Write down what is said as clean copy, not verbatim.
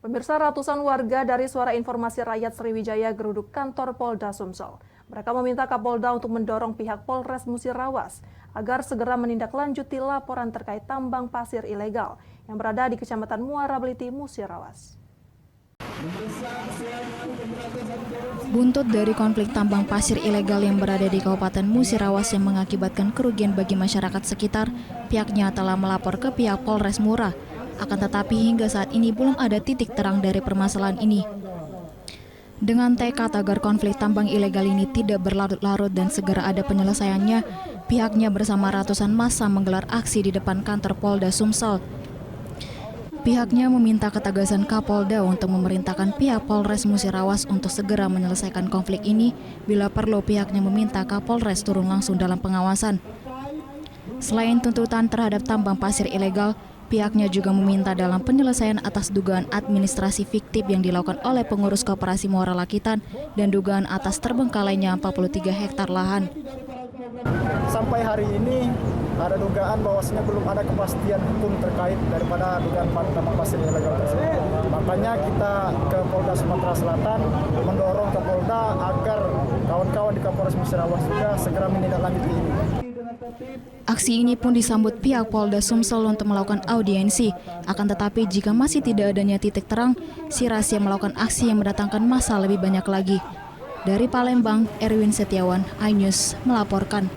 Pemirsa, ratusan warga dari Suara Informasi Rakyat Sriwijaya geruduk kantor Polda Sumsel. Mereka meminta Kapolda untuk mendorong pihak Polres Musirawas agar segera menindaklanjuti laporan terkait tambang pasir ilegal yang berada di Kecamatan Muara Beliti, Musirawas. Buntut dari konflik tambang pasir ilegal yang berada di Kabupaten Musirawas yang mengakibatkan kerugian bagi masyarakat sekitar, pihaknya telah melapor ke pihak Polres Mura. Akan tetapi hingga saat ini belum ada titik terang dari permasalahan ini. Dengan tekad agar konflik tambang ilegal ini tidak berlarut-larut dan segera ada penyelesaiannya, pihaknya bersama ratusan massa menggelar aksi di depan kantor Polda Sumsel. Pihaknya meminta ketegasan Kapolda untuk memerintahkan pihak Polres Musirawas untuk segera menyelesaikan konflik ini. Bila perlu, pihaknya meminta Kapolres turun langsung dalam pengawasan. Selain tuntutan terhadap tambang pasir ilegal, pihaknya juga meminta dalam penyelesaian atas dugaan administrasi fiktif yang dilakukan oleh pengurus Koperasi Muara Lakitan dan dugaan atas terbengkalainya 43 hektar lahan. Sampai hari ini ada dugaan bahwasanya belum ada kepastian hukum terkait daripada dugaan tambang pasir ilegal tersebut. Makanya kita ke Polda Sumatera Selatan mendorong ke Polda agar kawan-kawan di Kapolres Musirawas juga segera menindaklanjuti ini. Aksi ini pun disambut pihak Polda Sumsel untuk melakukan audiensi. Akan tetapi jika masih tidak adanya titik terang, si rahasia melakukan aksi yang mendatangkan massa lebih banyak lagi. Dari Palembang, Erwin Setiawan, iNews melaporkan.